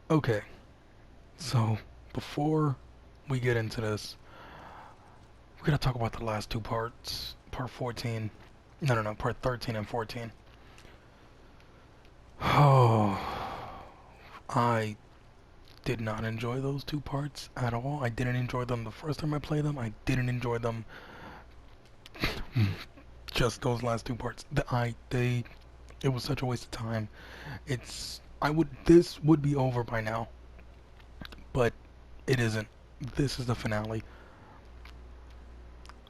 Okay, so before we get into this, we're gonna talk about the last two parts. Part 14. No, part 13 and 14. Oh, I did not enjoy those two parts at all. I didn't enjoy them the first time I played them. I didn't enjoy them just those last two parts. It was such a waste of time. This would be over by now, but it isn't. This is the finale.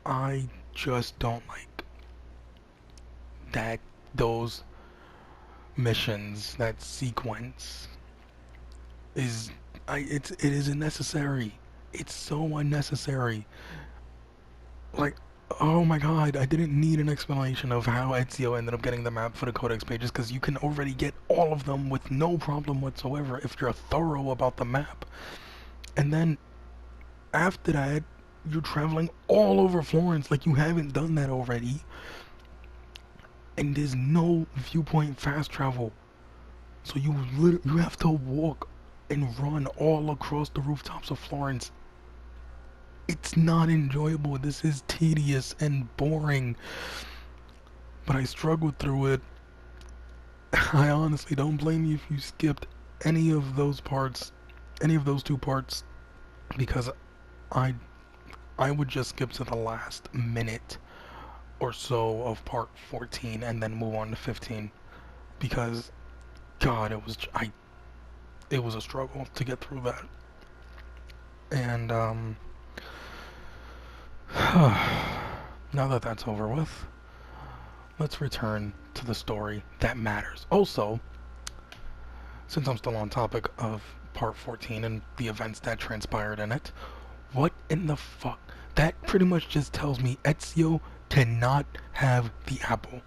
I just don't like that those missions, that sequence is it is unnecessary. It's so unnecessary. Like, oh my god, I didn't need an explanation of how Ezio ended up getting the map for the codex pages because you can already get all of them with no problem whatsoever if you're thorough about the map. And then after that, you're traveling all over Florence like you haven't done that already. And there's no viewpoint fast travel. So you have to walk and run all across the rooftops of Florence. It's not enjoyable. This is tedious and boring. But I struggled through it. I honestly don't blame you if you skipped any of those parts, any of those two parts, because I I would just skip to the last minute or so of part 14 and then move on to 15 because God, it was a struggle to get through that. And now that that's over with, let's return to the story that matters. Also, since I'm still on topic of part 14 and the events that transpired in it, what in the fuck? That pretty much just tells me Ezio cannot have the apple.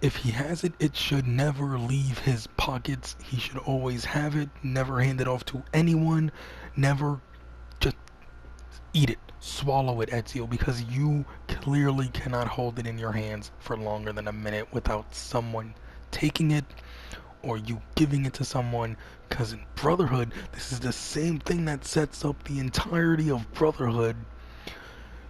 If he has it, it should never leave his pockets. He should always have it, never hand it off to anyone, never just eat it, swallow it, Ezio, because you clearly cannot hold it in your hands for longer than a minute without someone taking it or you giving it to someone. Because in Brotherhood, this is the same thing that sets up the entirety of Brotherhood.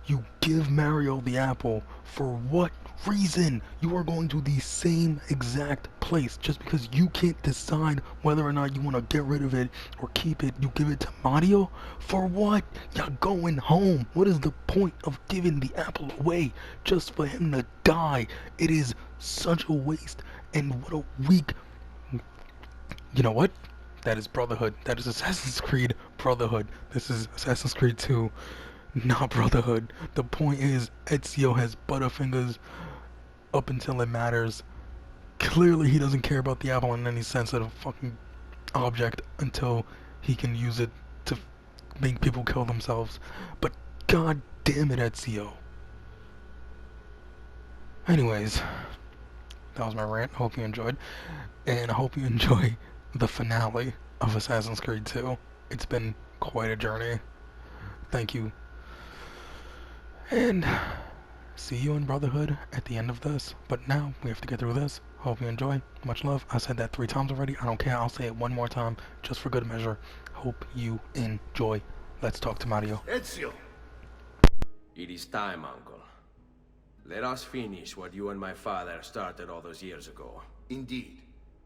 You give Mario the apple. For what reason? You are going to the same exact place. Just because you can't decide whether or not you want to get rid of it or keep it, you give it to Mario? For what? You're going home. What is the point of giving the apple away just for him to die? It is such a waste. And what a weak. You know what? That is Brotherhood. That is Assassin's Creed Brotherhood. This is Assassin's Creed 2. Not Brotherhood. The point is, Ezio has Butterfingers up until it matters. Clearly, he doesn't care about the apple in any sensitive fucking object until he can use it to make people kill themselves. But god damn it, Ezio. Anyways, that was my rant. Hope you enjoyed. And I hope you enjoy the finale of Assassin's Creed 2. It's been quite a journey. Thank you. And see you in Brotherhood at the end of this. But now we have to get through this. Hope you enjoy. Much love. I said that 3 times already. I don't care. I'll say it one more time just for good measure. Hope you enjoy. Let's talk to Mario. Ezio! It is time, Uncle. Let us finish what you and my father started all those years ago. Indeed.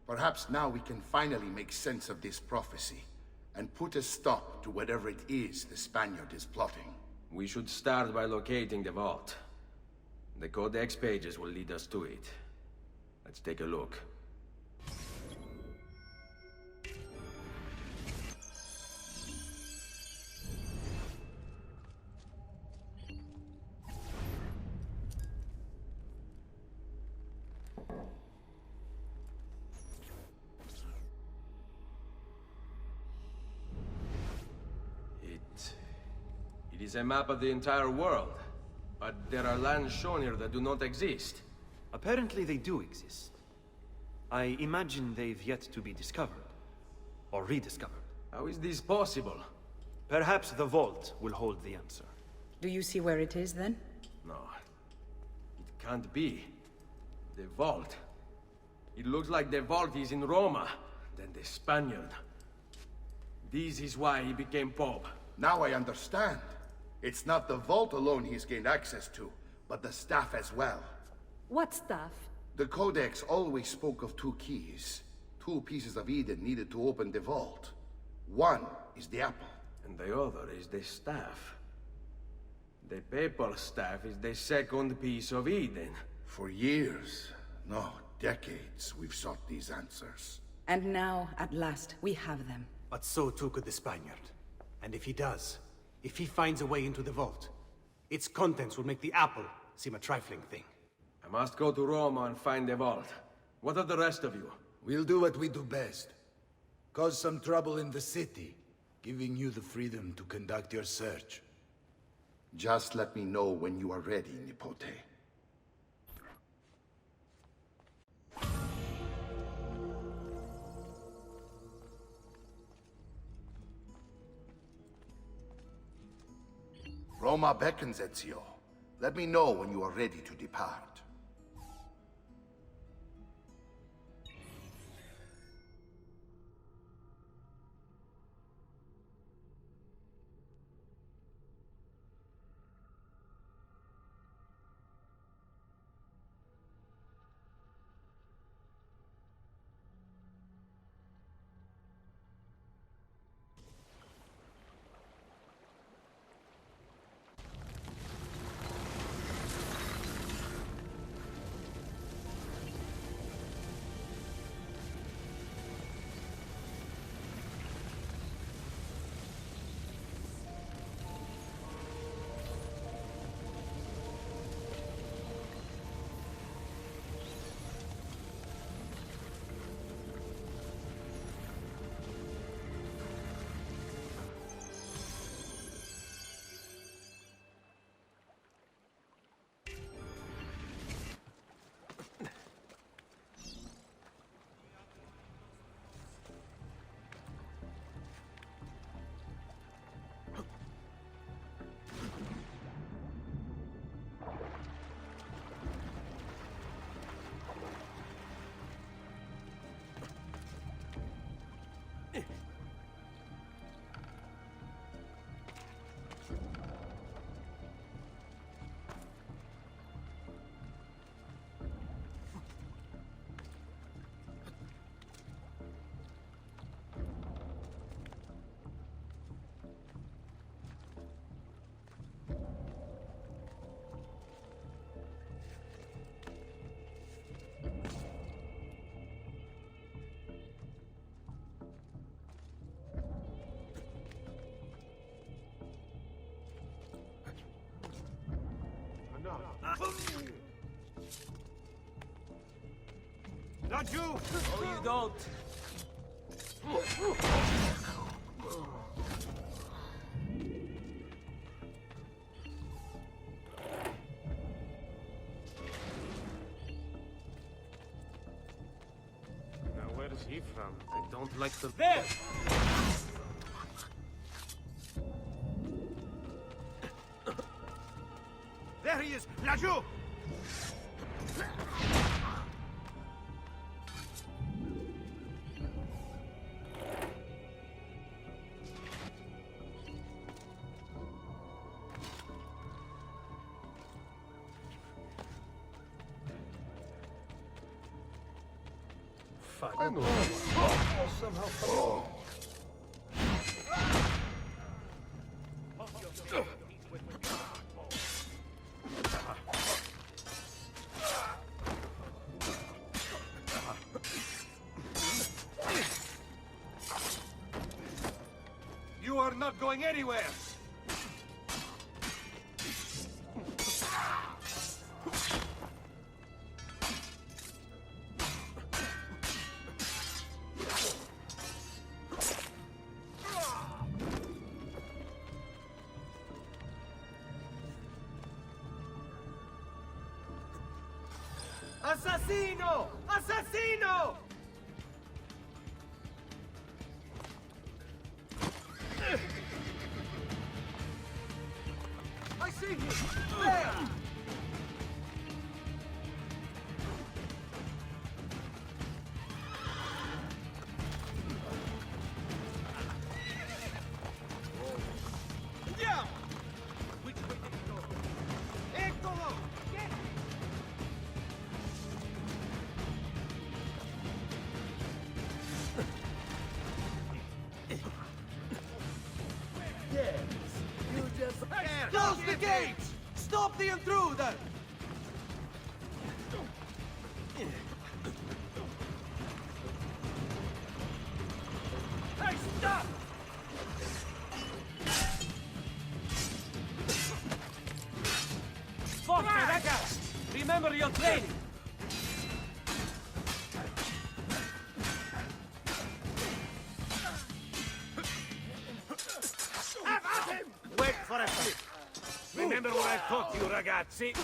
Perhaps now we can finally make sense of this prophecy and put a stop to whatever it is the Spaniard is plotting. We should start by locating the vault. The codex pages will lead us to it. Let's take a look. It is a map of the entire world, but there are lands shown here that do not exist. Apparently they do exist. I imagine they've yet to be discovered. Or rediscovered. How is this possible? Perhaps the vault will hold the answer. Do you see where it is, then? No. It can't be. The vault. It looks like the vault is in Roma. Then the Spaniard. This is why he became Pope. Now I understand. It's not the vault alone he's gained access to, but the staff as well. What staff? The Codex always spoke of two keys. Two pieces of Eden needed to open the vault. One is the apple. And the other is the staff. The papal staff is the second piece of Eden. For years, no, decades, we've sought these answers. And now, at last, we have them. But so too could the Spaniard. And if he does, if he finds a way into the vault, its contents will make the apple seem a trifling thing. I must go to Roma and find the vault. What of the rest of you? We'll do what we do best. Cause some trouble in the city, giving you the freedom to conduct your search. Just let me know when you are ready, Nipote. Roma beckons, Ezio. Let me know when you are ready to depart. Not you! Oh, you don't. Now where is he from? I don't like the... There! There he is! Lajou! You are not going anywhere! Assassino! Assassino! I see him! There! Stop the intruder! Hey, stop! Forza, ragazzi! Remember your training! Wait for a bit. Remember what I taught you, ragazzi?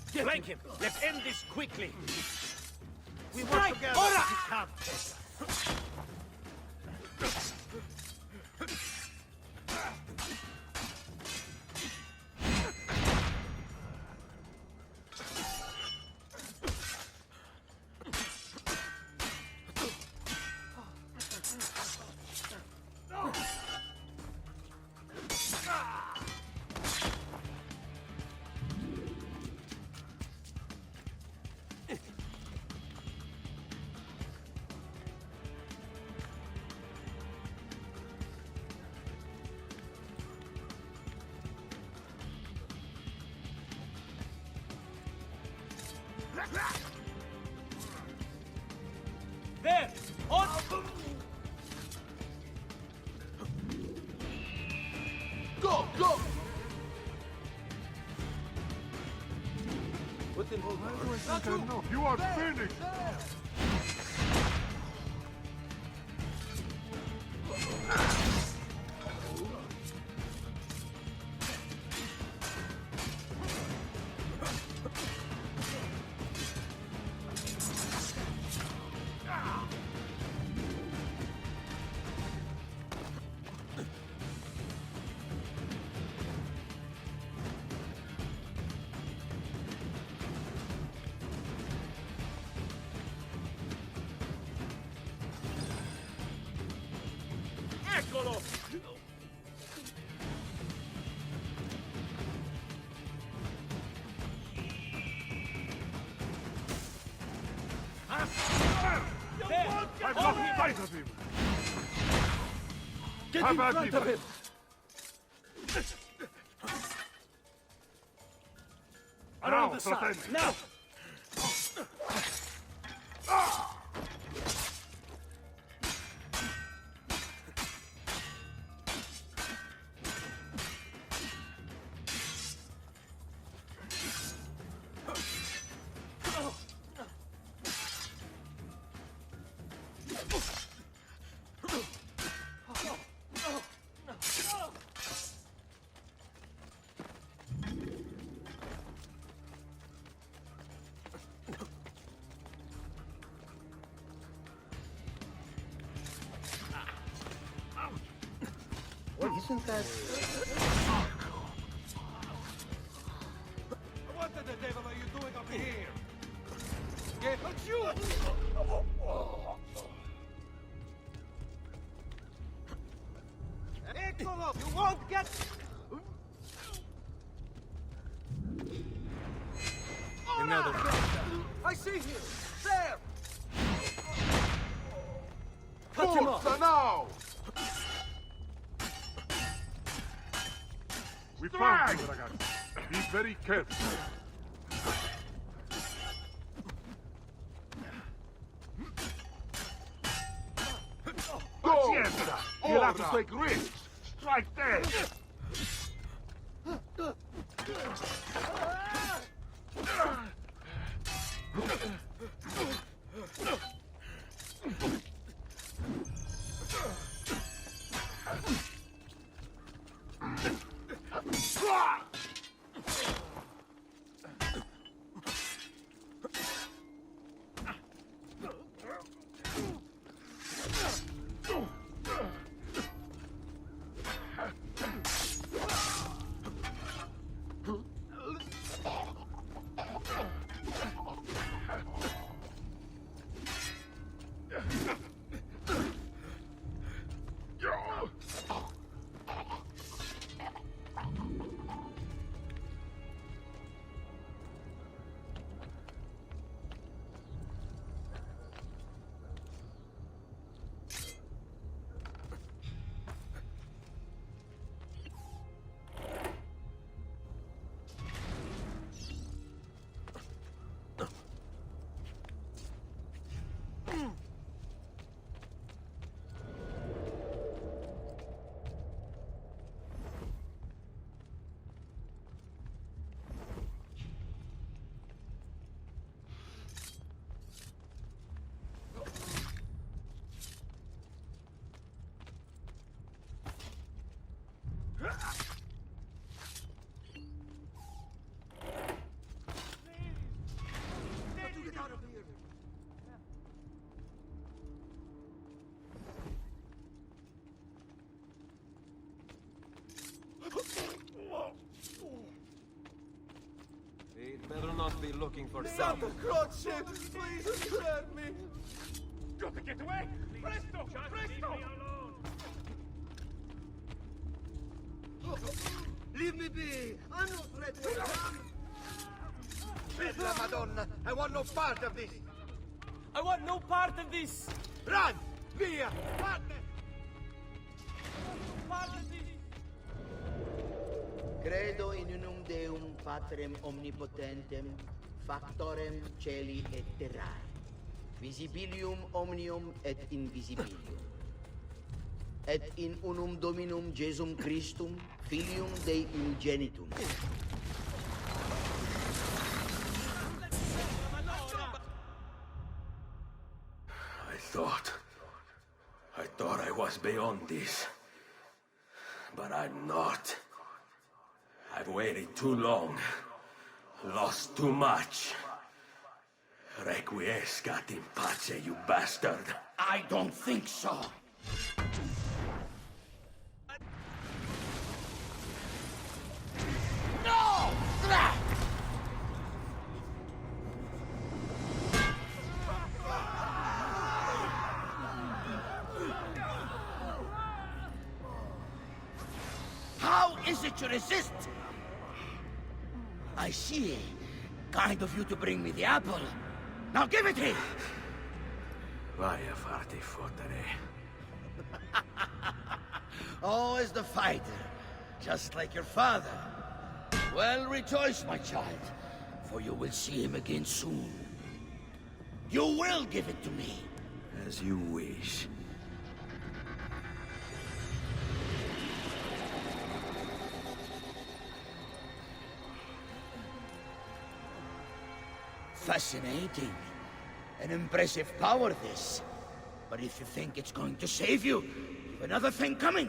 Flank him. Let's end this quickly. We work together. Ora! Come. There! On! Go, go! What in hold? You are finished! Eccolo! I've lost sight of him! Get How in about front you? of him! Around Now, the side! protect. Now! Isn't that... What the devil are you doing up here? Get you! Eccolo! You won't get... Another. I see you! There! Cut him off! Forza now! We found you, ragazzi. Be very careful. Go! Pazienza! You'll have to take risks. Strike there. Better not be looking for Santa trouble. Croce! Please spare me! Got to get away! Presto! Presto! Leave me be! I'm not threatening. Bella Madonna! I want no part of this! I want no part of this! Run! Via! Partner! Part of this! Credo in unum Deum Patrem omnipotentem, factorem celi et terrae, visibilium omnium et invisibilium. Et in unum Dominum Jesum Christum, Filium Dei Unigenitum. I thought I was beyond this. But I'm not. I've waited too long. Lost too much. Requiescat in pace, you bastard. I don't think so. No! How is it you resist? I see. Kind of you to bring me the apple. Now give it here! Vai a farti fottere. Oh, as the fighter, just like your father. Well, rejoice, my child, for you will see him again soon. You will give it to me. As you wish. Fascinating. An impressive power, this. But if you think it's going to save you, you've another thing coming.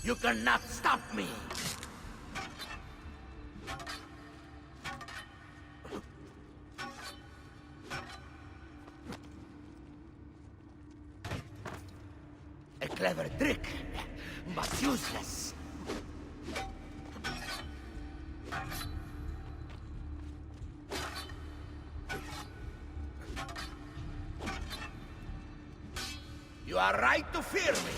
You cannot stop me! A clever trick, but useless. You are right to fear me.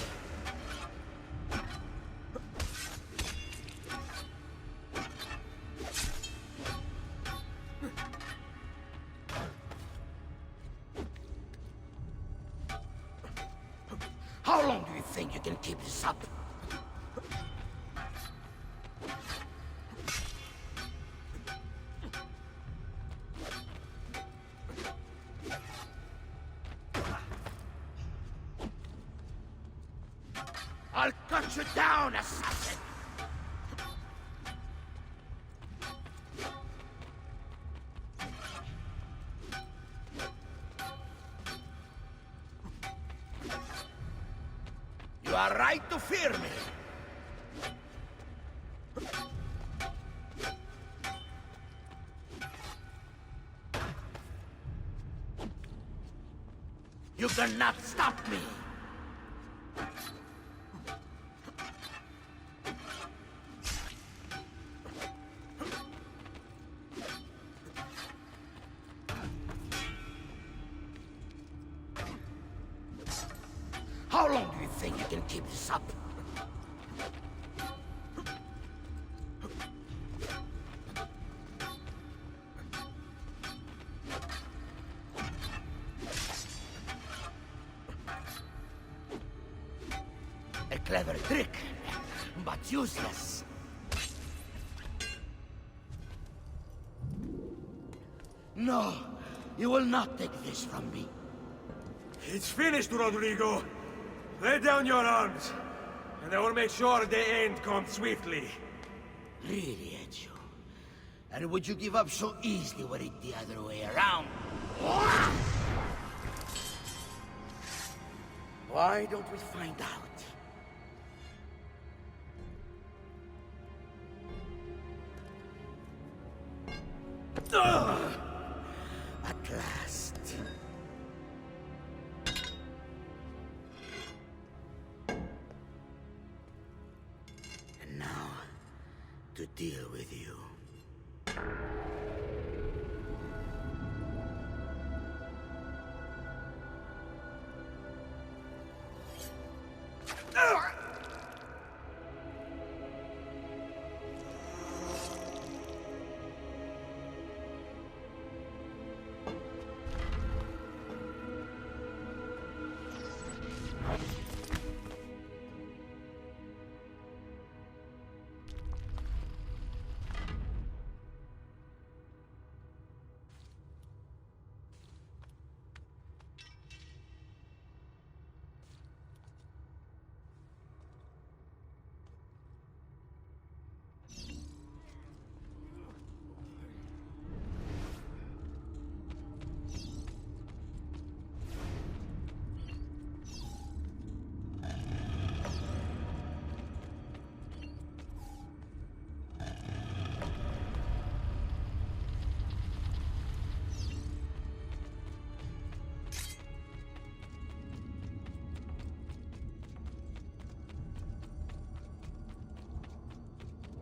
How long do you think you can keep this up? I'll cut you down, assassin! You are right to fear me. You cannot stop me. How long do you think you can keep this up? A clever trick, but useless. No, you will not take this from me. It's finished, Rodrigo. Lay down your arms, and I will make sure the end comes swiftly. Really, Ezio? And would you give up so easily were it the other way around? Why don't we find out? At last. to deal with you.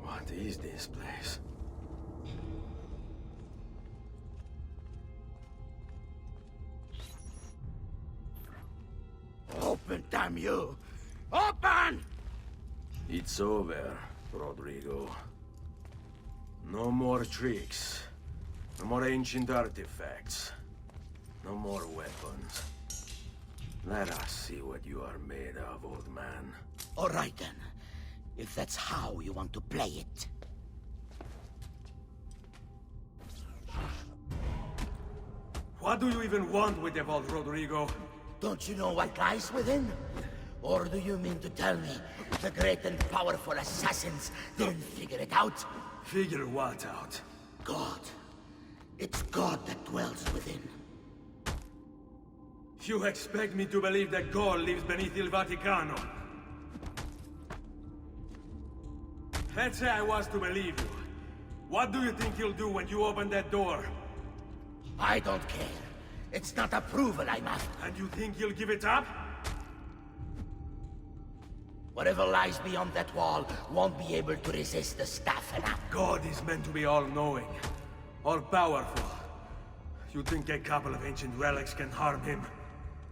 What is this place? Open, damn you! Open! It's over, Rodrigo. No more tricks. No more ancient artifacts. No more weapons. Let us see what you are made of, old man. All right then. If that's how you want to play it. What do you even want with the vault, Rodrigo? Don't you know what lies within? Or do you mean to tell me the great and powerful assassins didn't figure it out? Figure what out? God. It's God that dwells within. You expect me to believe that God lives beneath Il Vaticano? Let's say I was to believe you. What do you think he'll do when you open that door? I don't care. It's not approval I'm after. And you think he'll give it up? Whatever lies beyond that wall won't be able to resist the staff and God is meant to be all-knowing, all-powerful. You think a couple of ancient relics can harm him?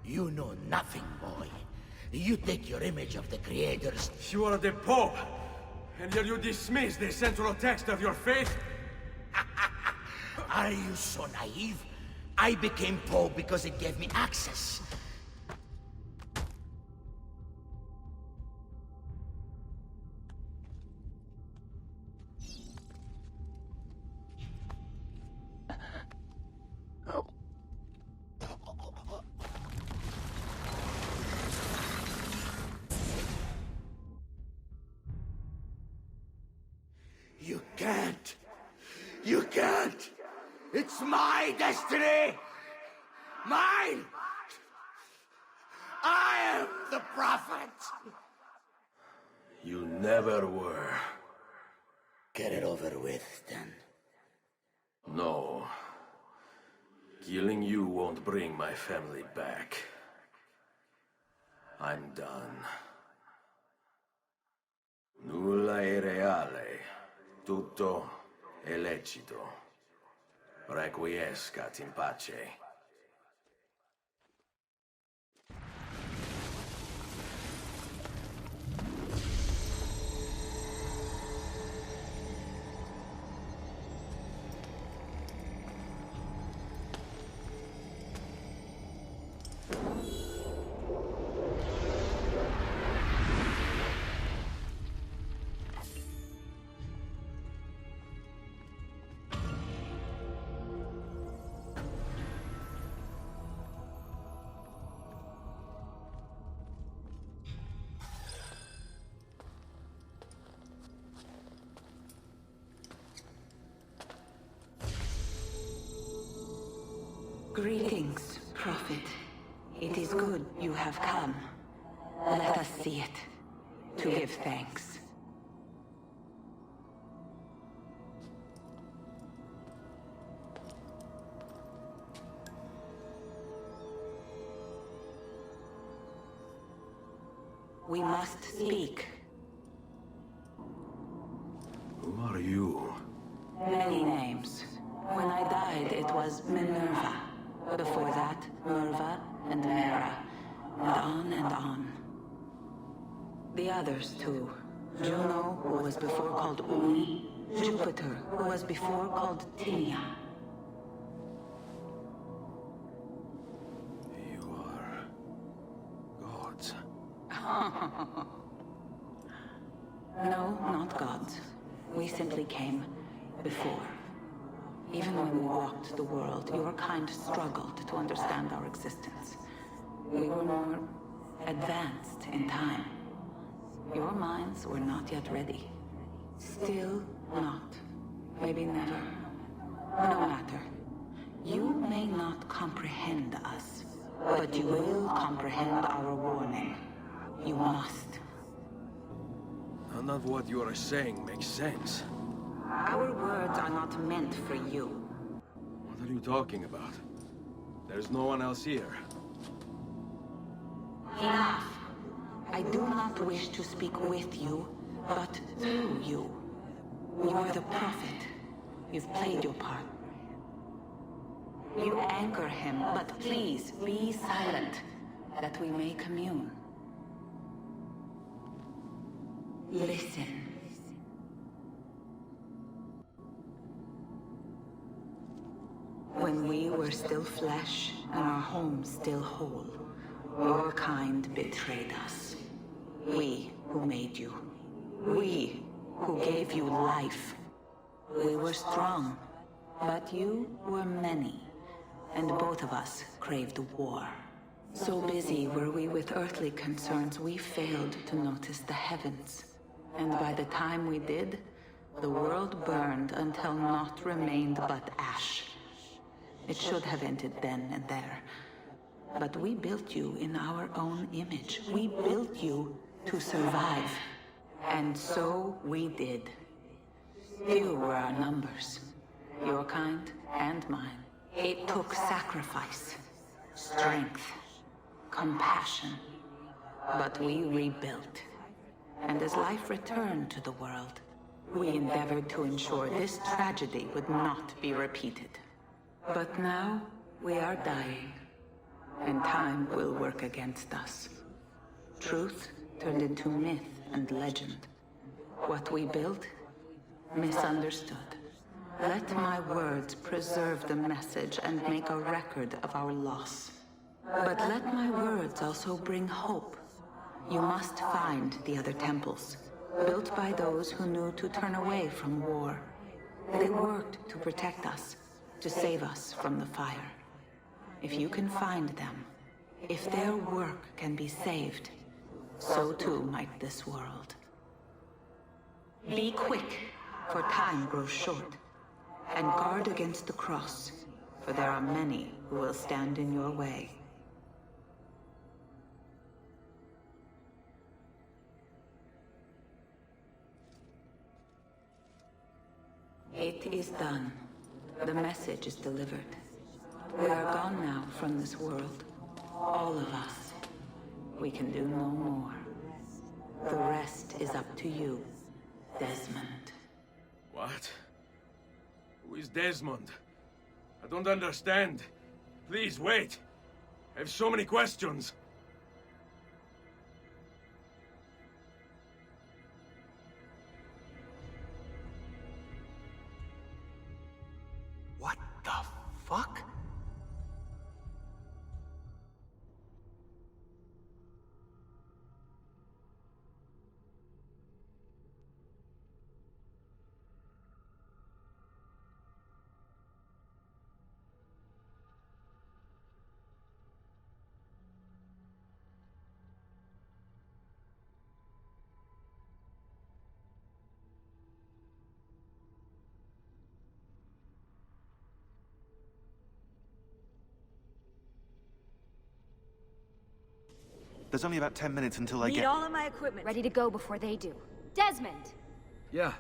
You know nothing, boy. You take your image of the creators. You are the Pope, and yet you dismiss the central text of your faith? Are you so naive? I became Pope because it gave me access. You can't! You can't! It's my destiny! Mine! I am the prophet! You never were. Get it over with, then. No. Killing you won't bring my family back. I'm done. Nulla è reale. Tutto è lecito. Requiescat in pace. Greetings, Prophet. It is good you have come. Let us see it, to give thanks. We must speak. Who are you? Rat, Merva, and Mera, and on and on. The others, too. Juno, who was before called Uni. Jupiter, who was before called Tinia. You are... gods. No, not gods. We simply came before. Even when we walked the world, your kind struggled to understand our existence. We were more advanced in time. Your minds were not yet ready. Still not. Maybe never. No matter. You may not comprehend us, but you will comprehend our warning. You must. None of what you are saying makes sense. Our words are not meant for you. What are you talking about? There's no one else here. Enough. I do not wish to speak with you, but through you. You are the prophet. You've played your part. You anchor him, but please be silent, that we may commune. Listen. When we were still flesh and our home still whole, your kind betrayed us. We who made you. We who gave you life. We were strong, but you were many, and both of us craved war. So busy were we with earthly concerns, we failed to notice the heavens. And by the time we did, the world burned until naught remained but ash. It should have ended then and there. But we built you in our own image. We built you to survive. And so we did. Few were our numbers. Your kind and mine. It took sacrifice, strength, compassion. But we rebuilt. And as life returned to the world, we endeavored to ensure this tragedy would not be repeated. But now, we are dying, and time will work against us. Truth turned into myth and legend. What we built, misunderstood. Let my words preserve the message and make a record of our loss. But let my words also bring hope. You must find the other temples, built by those who knew to turn away from war. They worked to protect us, to save us from the fire. If you can find them, if their work can be saved, so too might this world. Be quick, for time grows short, and guard against the cross, for there are many who will stand in your way. It is done. The message is delivered. We are gone now from this world. All of us. We can do no more. The rest is up to you, Desmond. What? Who is Desmond? I don't understand. Please, wait. I have so many questions. What the fuck? There's only about 10 minutes until I Need get... all of my equipment ready to go before they do. Desmond! Yeah.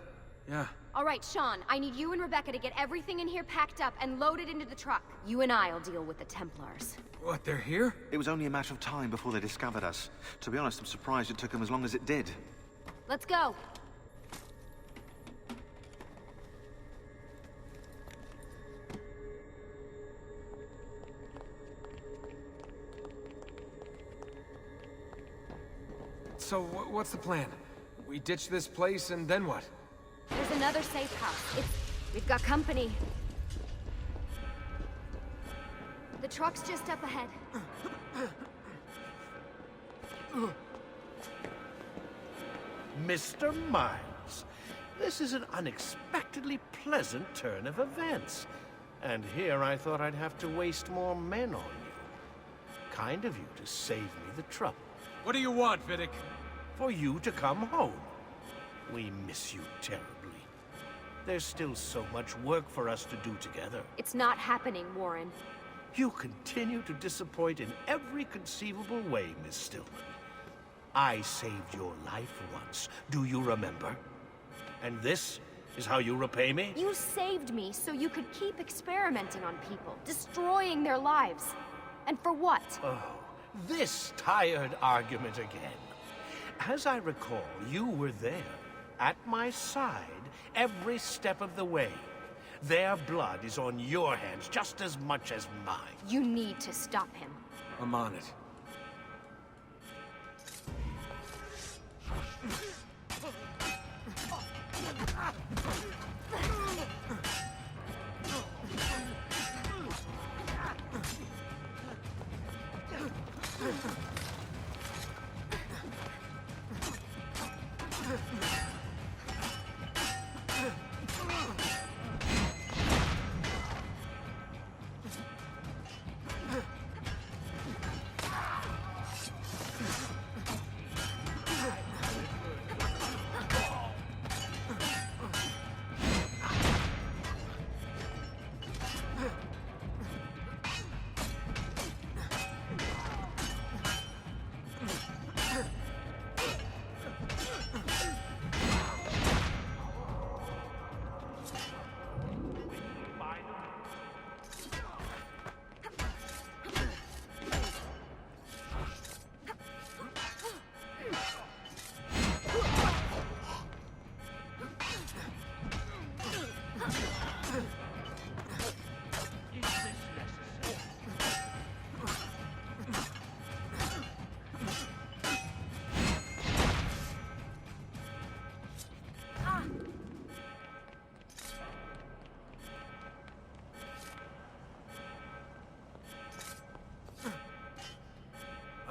All right, Sean, I need you and Rebecca to get everything in here packed up and loaded into the truck. You and I'll deal with the Templars. What, they're here? It was only a matter of time before they discovered us. To be honest, I'm surprised it took them as long as it did. Let's go. So, what's the plan? We ditch this place, and then what? There's another safe house. We've got company. The truck's just up ahead. Mr. Miles, this is an unexpectedly pleasant turn of events. And here I thought I'd have to waste more men on you. Kind of you to save me the trouble. What do you want, Vidic? For you to come home. We miss you terribly. There's still so much work for us to do together. It's not happening, Warren. You continue to disappoint in every conceivable way, Miss Stillman. I saved your life once, do you remember? And this is how you repay me? You saved me so you could keep experimenting on people, destroying their lives. And for what? Oh, this tired argument again. As I recall, you were there, at my side, every step of the way. Their blood is on your hands just as much as mine. You need to stop him. I'm on it.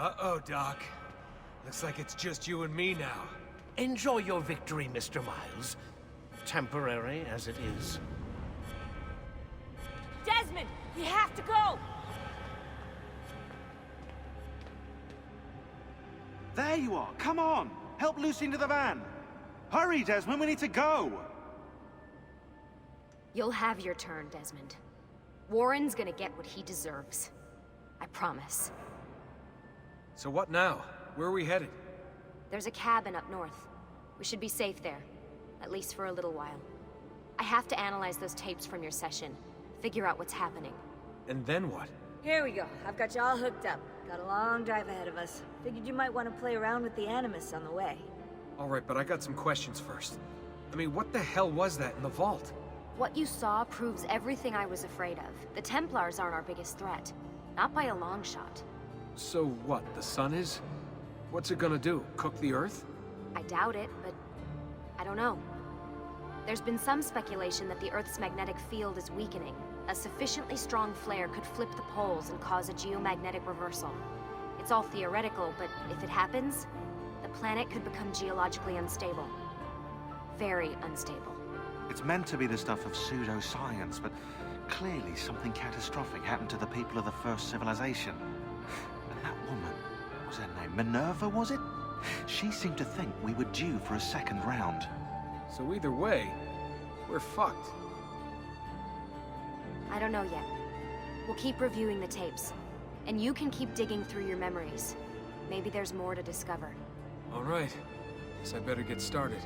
Uh-oh, Doc. Looks like it's just you and me now. Enjoy your victory, Mr. Miles. Temporary as it is. Desmond, we have to go! There you are. Come on. Help Lucy into the van. Hurry, Desmond. We need to go. You'll have your turn, Desmond. Warren's gonna get what he deserves. I promise. So what now? Where are we headed? There's a cabin up north. We should be safe there. At least for a little while. I have to analyze those tapes from your session. Figure out what's happening. And then what? Here we go. I've got you all hooked up. Got a long drive ahead of us. Figured you might want to play around with the Animus on the way. Alright, but I got some questions first. I mean, what the hell was that in the vault? What you saw proves everything I was afraid of. The Templars aren't our biggest threat. Not by a long shot. So what, the sun is? What's it gonna do? Cook the Earth? I doubt it, but I don't know. There's been some speculation that the Earth's magnetic field is weakening. A sufficiently strong flare could flip the poles and cause a geomagnetic reversal. It's all theoretical, but if it happens, the planet could become geologically unstable. Very unstable. It's meant to be the stuff of pseudoscience, but clearly something catastrophic happened to the people of the first civilization. And that woman, what was her name? Minerva, was it? She seemed to think we were due for a second round. So either way, we're fucked. I don't know yet. We'll keep reviewing the tapes. And you can keep digging through your memories. Maybe there's more to discover. Alright. Guess I better get started.